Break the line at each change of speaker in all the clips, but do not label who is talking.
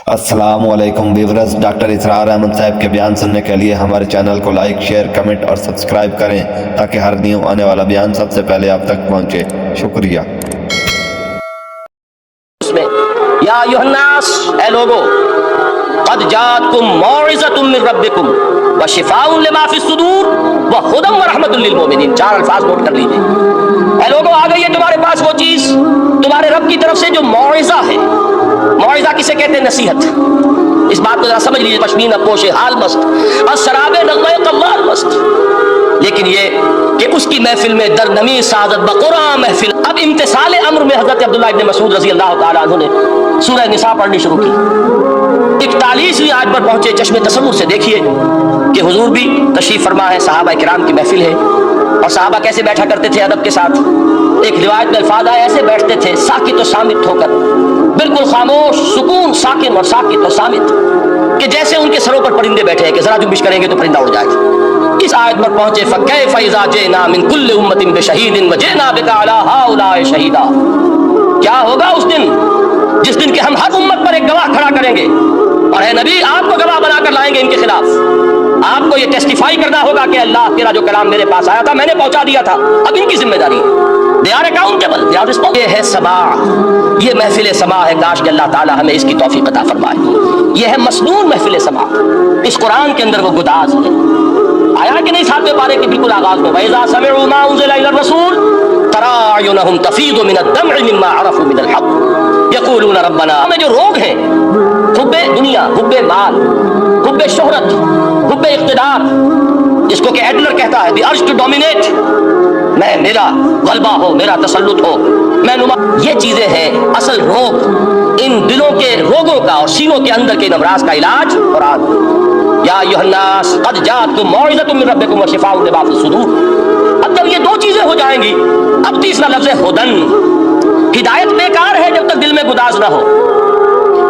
السلام علیکم viewers, doctor اسرار احمد صاحب کے بیان سننے کے لیے ہمارے چینل کو لائک، شیئر، کمنٹ اور سبسکرائب کریں تاکہ ہر نیو آنے والا بیان سب سے پہلے آپ تک پہنچے۔ شکریہ۔
یا ایھا الناس، اے لوگو، قد جاءتکم موعظۃ من ربکم وشفاء لما فی الصدور وہدی ورحمۃ للمؤمنین۔ 4 الفاظ نوٹ کر لیجئے۔ اے لوگو، آ گئی ہے تمہارے پاس وہ چیز تمہارے رب کی طرف سے جو موعظہ ہے۔ موعظہ کسے کہتے ہیں؟ نصیحت۔ اس بات کو ذرا سمجھ لیجیے۔ پشمینہ پوش حال مست، الشراب نغمہ قوال مست۔ لیکن یہ کہ اس کی محفل میں درنمی سازت بقرآن محفل۔ اب امتثال امر میں حضرت عبداللہ ابن مسعود رضی اللہ تعالیٰ عنہ نے سورہ نساء پڑھنی شروع کی۔ 41ویں آیت پر پہنچے۔ چشم تصور سے دیکھیے کہ حضور بھی تشریف فرما ہے، صحابہ کرام کی محفل ہے، اور صحابہ کیسے بیٹھا کرتے تھے ادب کے ساتھ۔ ایک روایت میں الفاظ آئے، ایسے بیٹھتے تھے ساکت و صامت ہو کر، بالکل خاموش، سکون، ساکن اور ساکت و صامت، کہ جیسے ان کے سروں پر پرندے بیٹھے ہیں کہ ذرا جنبش کریں گے تو پرندہ اڑ جائے گا۔ اس آیت پر پہنچے، فَكَيْفَ إِذَا جِئْنَا مِنْ كُلِّ أُمَّةٍ بِشَهِيدٍ وَجِئْنَا بِكَ عَلَىٰ هَٰؤُلَاءِ شَهِيدًا۔ کیا ہوگا اس دن جس دن کہ ہم ہر امت پر ایک گواہ کھڑا کریں گے، اور اے نبی آپ کو گواہ بنا کر لائیں گے ان کے خلاف۔ آپ کو یہ ٹیسٹیفائی کرنا ہوگا کہ اللہ تیرا جو کلام میرے پاس آیا تھا میں نے پہنچا دیا تھا، اب ان کی ذمہ داری ہے۔ They are accountable, they are responsible۔ یہ ہے سماع، یہ محفل سماع ہے۔ کاش کہ اللہ تعالی ہمیں اس کی توفیق عطا فرمائے۔ یہ ہے مسنون محفل سماع۔ اس قرآن کے اندر وہ گداز ہے۔ آیا کہ نہیں 7ویں پارے کے بالکل آغاز میں، وَإِذَا سَمِعُوا مَا أُنزِلَ إِلَى الرَّسُولِ تَرَىٰ أَعْيُنَهُمْ تَفِيضُ مِنَ الدَّمْعِ مِمَّا عَرَفُوا مِنَ الْحَقِّ يَقُولُونَ رَبَّنَا۔ ہمیں جو روگ ہیں، حب دنیا، حب مال، حب شہرت، حب اقتدار، جس کو کہ ایڈلر کہتا ہے دی ارج ٹو ڈومینیٹ، میں میرا غلبہ ہو، میرا تسلط ہو، میں نما، یہ چیزیں ہیں اصل روگ۔ ان دلوں کے روگوں کا اور سینوں کے اندر کے امراض کا علاج قرآن۔ یا ایھا الناس قد جاءتکم موعظۃ من ربکم وشفاء لما فی الصدور۔ اب جب یہ 2 چیزیں ہو جائیں گی، اب تیسرا لفظ ہے ہدن۔ ہدایت بیکار ہے جب تک دل میں گداز نہ ہو،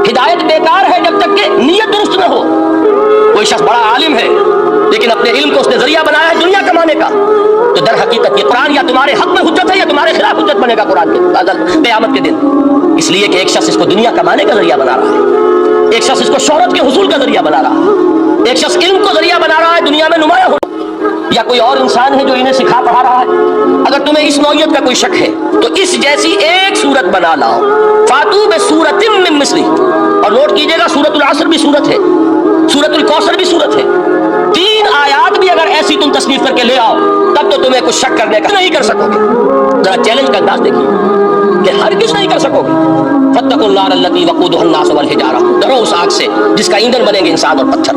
ہدایت بیکار ہے جب تک کہ نیت درست نہ ہو۔ کوئی شخص بڑا عالم ہے لیکن اپنے علم کو اس نے ذریعہ بنایا ہے دنیا کمانے کا، تو در حقیقت یہ قرآن یا تمہارے حق میں حجت ہے یا تمہارے خلاف حجت بنے گا قرآن کے قیامت کے دن۔ اس لیے کہ ایک شخص اس کو دنیا کمانے کا ذریعہ بنا رہا ہے، ایک شخص اس کو شہرت کے حصول کا ذریعہ بنا رہا ہے، ایک شخص علم کو ذریعہ بنا رہا ہے دنیا میں نمایاں ہو، یا کوئی اور انسان ہے جو انہیں سکھا پڑھا رہا ہے۔ اگر تمہیں اس نوعیت کا کوئی شک ہے تو اس جیسی ایک صورت بنا لاؤ، فاتو بسورۃ من مثلہ۔ اور نوٹ کیجئے گا، سورۃ العصر بھی صورت ہے، سورۃ الکوثر بھی صورت ہے۔ 3 آیات بھی اگر ایسی تم تصنیف کر کے لے آؤ تب تو تمہیں کچھ شک کرنے کا نہیں کر سکو گے۔ ذرا چیلنج کا انداز دیکھیے کہ ہرگز نہیں کر سکو گے۔ فاتقوا النار التی وقودها الناس والحجارہ، ڈرو اس آگ سے جس کا ایندھن بنیں گے انسان اور پتھر۔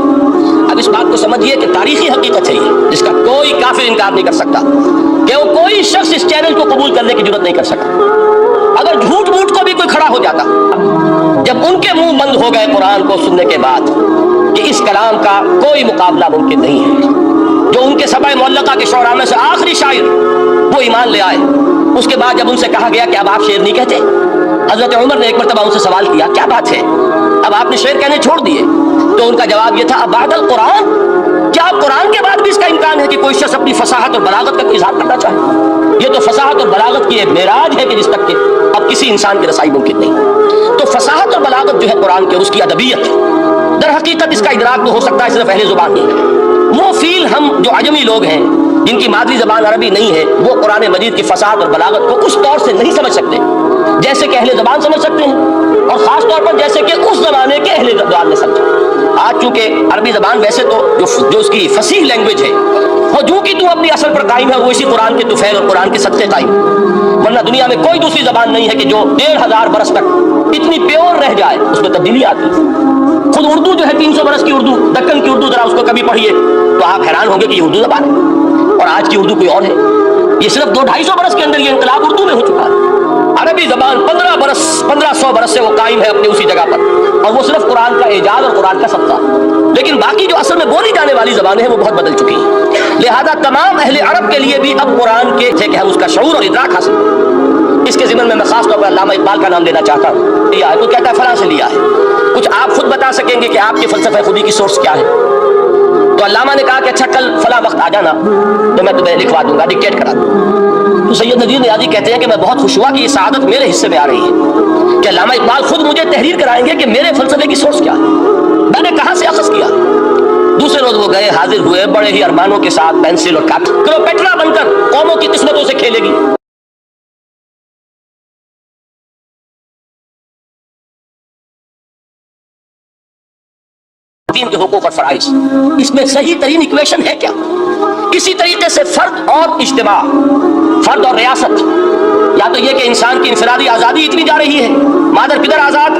اب اس بات کو سمجھیے کہ تاریخی حقیقت ہے یہ، جس کا کوئی کافر انکار نہیں کر سکتا، کہ وہ کوئی شخص اس چیلنج کو قبول کرنے کی جرات نہیں کر سکا۔ اگر جھوٹ موٹ کو بھی کوئی کھڑا ہو جاتا، جب ان کے منہ بند ہو گئے قرآن کو سننے کے بعد کہ اس کلام کا کوئی مقابلہ ممکن نہیں ہے، جو ان کے سبع معلقہ کے شعراء میں سے آخری شاعر وہ ایمان لے آئے، اس کے بعد جب ان سے کہا گیا کہ اب آپ شعر نہیں کہتے، حضرت عمر نے ایک مرتبہ ان سے سوال کیا، کیا بات ہے اب آپ نے شعر کہنے چھوڑ دیے؟ تو ان کا جواب یہ تھا، اب بعد القرآن، کیا قرآن کے بعد بھی اس کا امکان ہے کہ کوئی شخص اپنی فصاحت اور بلاغت کا کوئی اظہار کرنا چاہے؟ یہ تو فصاحت اور بلاغت کی ایک معراج ہے کہ جس تک کہ اب کسی انسان کی رسائی ممکن نہیں۔ تو فصاحت اور بلاغت جو ہے قرآن کے، اس کی ادبیت، در حقیقت اس کا ادراک تو ہو سکتا ہے صرف اہل زبان ہی۔ وہ فیل ہم جو عجمی لوگ ہیں جن کی مادری زبان عربی نہیں ہے، وہ قرآن مجید کی فصاحت اور بلاغت کو اس طور سے نہیں سمجھ سکتے جیسے کہ اہل زبان سمجھ سکتے ہیں، اور خاص طور پر جیسے کہ اس زمانے کے اہل زبان نے سمجھا۔ آج چونکہ عربی زبان ویسے تو جو اس کی فصیح لینگویج ہے، وہ جو کہ تو اپنی اصل پر قائم ہے، وہ اسی قرآن کے طفیل اور قرآن کے صدقے قائم، ورنہ دنیا میں کوئی دوسری زبان نہیں ہے کہ جو 1500 برس تک اتنی پیور رہ جائے، اس میں تبدیلی آتی ہے۔ خود اردو جو ہے 300 برس کی اردو، دکن کی اردو، ذرا اس کو کبھی پڑھیے تو آپ حیران ہوں گے کہ یہ اردو زبان ہے اور آج کی اردو کوئی اور ہے۔ یہ صرف 200-250 برس کے اندر یہ انقلاب اردو میں ہو چکا ہے۔ عربی زبان 1500 برس سے وہ قائم ہے اپنی اسی جگہ پر، اور وہ صرف قرآن کا اعجاز اور قرآن کا صدقہ۔ لیکن باقی جو اصل میں بولی جانے والی زبانیں ہیں وہ بہت بدل چکی ہیں، لہذا تمام اہل عرب کے لیے بھی اب قرآن کے تھے کہ ہم اس کا شعور اور ادراک حاصل کریں۔ اس کے ضمن میں خاص طور پر علامہ اقبال کا نام لینا چاہتا ہوں۔ لیا ہے، تو کہتا ہے فلاں سے لیا ہے۔ کچھ آپ خود بتا سکیں گے کہ آپ کے فلسفہ خودی کی سورس کیا ہے؟ تو علامہ نے کہا کہ اچھا کل فلاں وقت آ جانا تو میں تمہیں لکھوا دوں گا، ڈکٹیٹ کرا دوں گا۔ تو سید ندیر نیازی کہتے ہیں کہ میں بہت خوش ہوا کہ یہ سعادت میرے حصے میں آ رہی ہے کہ علامہ اقبال خود مجھے تحریر کرائیں گے کہ میرے فلسفے کی سورس کیا ہے، میں نے کہاں سے اخذ کیا۔ دوسرے روز وہ گئے، حاضر ہوئے بڑے ہی ارمانوں کے ساتھ، پینسل اور کٹ، کلیوپیٹرا بن کر قوموں کی قسمتوں سے کھیلے گی۔ دین کے حقوق اور فرائض، اس میں صحیح ترین ایکویشن ہے کیا؟ اسی طریقے سے فرد اور اجتماع، فرد اور ریاست، یا تو یہ کہ انسان کی انفرادی آزادی اتنی جا رہی ہے، مادر پدر آزاد،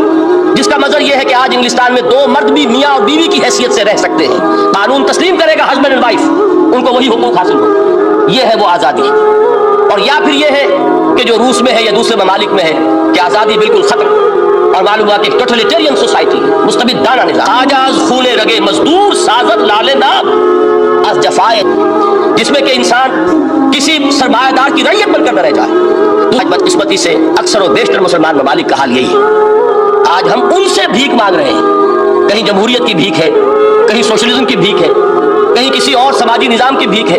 جس کا مظہر یہ ہے کہ آج انگلستان میں 2 مرد بھی میاں اور بیوی کی حیثیت سے رہ سکتے ہیں، قانون تسلیم کرے گا ہسبینڈ اینڈ وائف، ان کو وہی حقوق حاصل ہو، یہ ہے وہ آزادی۔ اور یا پھر یہ ہے کہ جو روس میں ہے یا دوسرے ممالک میں ہے کہ آزادی بالکل ختم، اور معلوم ہوا کہ ٹوٹلیٹیرین سوسائٹی، مستبدانہ نظام، آجاز خونے رگے مزدور سازت لالے نام از جفائے، جس میں کہ انسان کسی سرمایہ دار کی رعیت بن کر نہ رہ جائے۔ بدقسمتی سے اکثر و بیشتر مسلمان ممالک کا حال یہی ہے۔ آج ہم ان سے بھیک مانگ رہے ہیں، کہیں جمہوریت کی بھیک ہے، کہیں سوشلزم کی بھیک ہے، کہیں کسی اور سماجی نظام کی بھیک ہے،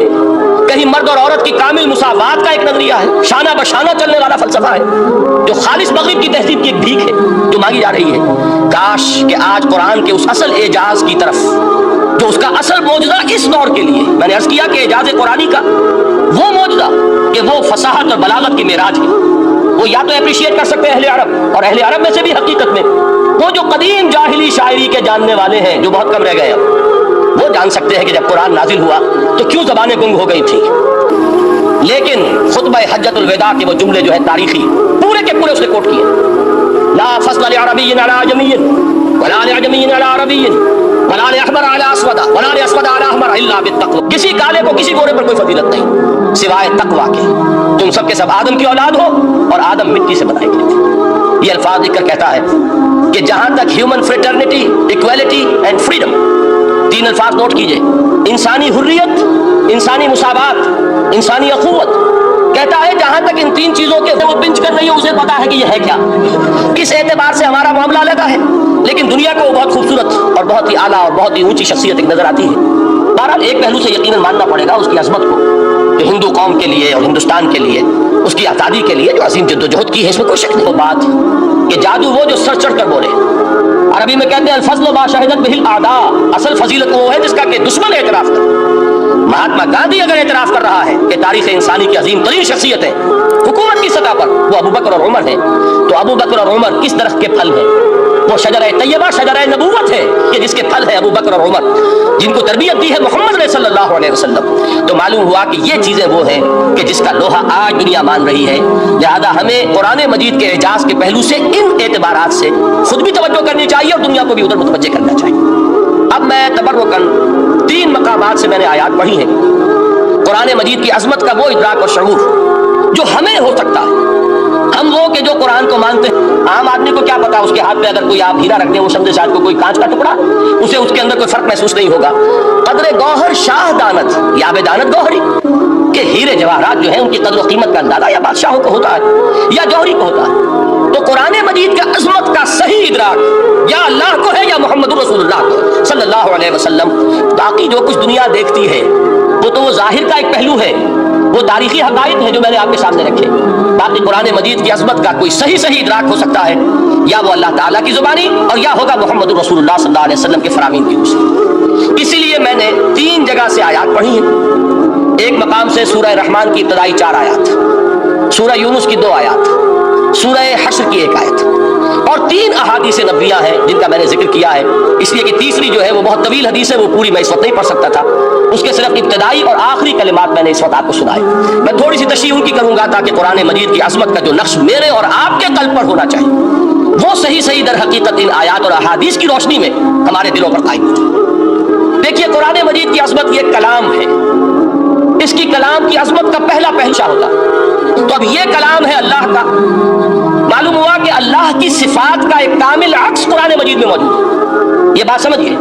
کہیں مرد اور عورت کی کامل مساوات کا ایک نظریہ ہے، شانہ بشانہ چلنے والا فلسفہ ہے، جو خالص مغرب کی تہذیب کی ایک بھیک ہے جو مانگی جا رہی ہے۔ کاش کہ آج قرآن کے اس اصل اعجاز کی طرف، جو اس کا اصل معجزہ اس دور کے لیے، میں نے عرض کیا کہ اعجاز قرآنی کا وہ معجزہ کہ وہ فصاحت اور بلاغت کی معراج ہے، وہ یا تو اپریشیٹ کر سکتے ہیں اہل عرب، اور اہل عرب میں سے بھی حقیقت میں وہ جو قدیم جاہلی شاعری کے جاننے والے ہیں جو بہت کم رہ گئے اب، وہ جان سکتے ہیں کہ جب قرآن نازل ہوا تو کیوں زبانیں گنگ ہو گئی تھیں۔ لیکن خطبہ حجۃ الوداع کے وہ جملے جو ہے تاریخی، پورے کے پورے اس نے کوٹ کیے، لا فضل لعربی علی عجمی ولا لعجمی علی عربی ولا لاحمر علی اسود ولا لاسود علی احمر الا بالتقوی، کسی کالے کو کسی گورے پر کوئی فضیلت نہیں سوائے تقوی کے۔ تم سب کے سب آدم کی اولاد ہو اور آدم مٹی سے بنائے گئے تھے۔ یہ الفاظ لکھ کر کہتا ہے کہ جہاں تک human fraternity, equality and freedom, 3 الفاظ نوٹ کیجئے، انسانی حریت، انسانی مساوات، انسانی اخوت، کہتا ہے جہاں تک ان 3 چیزوں کے وہ پنچ کر رہی ہے اسے پتا ہے کہ یہ ہے کیا، کس اعتبار سے ہمارا معاملہ لگا ہے، لیکن دنیا کو وہ بہت خوبصورت اور بہت ہی اعلیٰ اور بہت ہی اونچی شخصیت ایک نظر آتی ہے۔ بہرحال ایک پہلو سے یقیناً ماننا پڑے گا اس کی عظمت کو، کہ ہندو قوم کے لیے اور ہندوستان کے لیے اس کی آزادی کے لیے جو عظیم جدوجہد کی ہے، اس میں کوئی شک نہیں۔ وہ بات کہ جادو وہ جو سر چڑھ کر بولے، عربی میں کہتے ہیں الفضل ما شہدت بہ الاعداء، اصل فضیلت وہ ہے جس کا کہ دشمن اعتراف کرے۔ مہاتما گاندھی اگر اعتراف کر رہا ہے کہ تاریخ انسانی کی عظیم ترین شخصیت ہے حکومت کی سطح پر وہ ابو بکر اور عمر ہیں، تو ابو بکر اور عمر کس درخت کے پھل ہیں؟ وہ شجرہ طیبہ، شجرہ نبوت ہے کہ جس کے پھل ہیں ابو بکر اور عمر، جن کو تربیت دی ہے محمد صلی اللہ علیہ وسلم۔ تو معلوم ہوا کہ یہ چیزیں وہ ہیں کہ جس کا لوہا آج دنیا مان رہی ہے، لہذا ہمیں قرآن مجید کے اعجاز کے پہلو سے ان اعتبارات سے خود بھی توجہ کرنی چاہیے اور دنیا کو بھی ادھر متوجہ کرنا چاہیے۔ اب میں تبرکاً 3 مقامات سے میں نے آیات پڑھی ہیں، قرآن مجید کی عظمت کا وہ ادراک اور شعور جو ہمیں ہو سکتا ہے۔ ہم وہ کہ جو قرآن کو مانتے ہیں، عام آدمی کو کیا پتا، اس کے ہاتھ میں اگر کوئی آپ ہیرا رکھ دیں، وہ سمجھے شاید کوئی کانچ کا ٹکڑا، اسے اس کے اندر کوئی فرق محسوس نہیں ہوگا۔ قدر گوہر شاہ دانت یا بے دانت گوہری، کہ ہیرے جواہرات جو ہیں ان کی قدر و قیمت کا اندازہ یا بادشاہوں کو ہوتا ہے یا جوہری کو ہوتا ہے۔ تو قرآن مجید کا عظمت کا صحیح ادراک یا اللہ کو ہے یا محمد رسول اللہ کو صلی اللہ علیہ وسلم۔ باقی جو کچھ دنیا دیکھتی ہے وہ تو وہ ظاہر کا ایک پہلو ہے، وہ تاریخی حقائق ہیں جو میں نے آپ کے سامنے رکھے۔ باقی قرآن مجید کی عظمت کا کوئی صحیح ادراک ہو سکتا ہے یا وہ اللہ تعالیٰ کی زبانی اور یا ہوگا محمد رسول اللہ صلی اللہ علیہ وسلم کے فرامین کی روح سے۔ اسی لیے میں نے 3 جگہ سے آیات پڑھی ہیں۔ ایک مقام سے سورہ رحمان کی ابتدائی 4 آیات، سورہ یونس کی 2 آیات، سورہ حشر کی 1 آیت، اور 3 احادیث نبویہ ہیں جن کا میں نے ذکر کیا ہے، اس لیے کہ تیسری جو ہے وہ بہت طویل حدیث ہے، وہ پوری میں اس وقت نہیں پڑھ سکتا تھا، اس کے صرف ابتدائی اور آخری کلمات میں نے اس وقت آپ کو سنائے۔ میں تھوڑی سی تشریح ان کی کروں گا تاکہ قرآن مجید کی عظمت کا جو نقش میرے اور آپ کے قلب پر ہونا چاہیے وہ صحیح در حقیقت ان آیات اور احادیث کی روشنی میں ہمارے دلوں پر قائم ہو جائے۔ دیکھیے قرآن مجید کی عظمت یہ کلام ہے، اس کی کلام کی عظمت کا پہلا پہنچا ہوتا ہے۔ تو اب یہ کلام ہے اللہ کا، معلوم ہوا کہ اللہ کی صفات کا ایک کامل عکس قرآن مجید میں موجود ہے۔ یہ بات سمجھیے،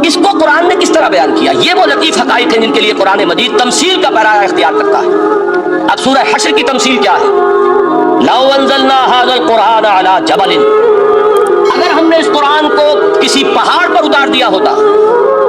اس کو قرآن نے کس طرح بیان کیا، یہ وہ لطیف حقائق ہیں جن کے لیے قرآن مجید تمثیل کا پیرا اختیار کرتا ہے۔ اب سورہ حشر کی تمثیل کیا ہے؟ لو انزلنا هذا القرآن على جبل، اگر ہم نے اس قرآن کو کسی پہاڑ پر اتار دیا ہوتا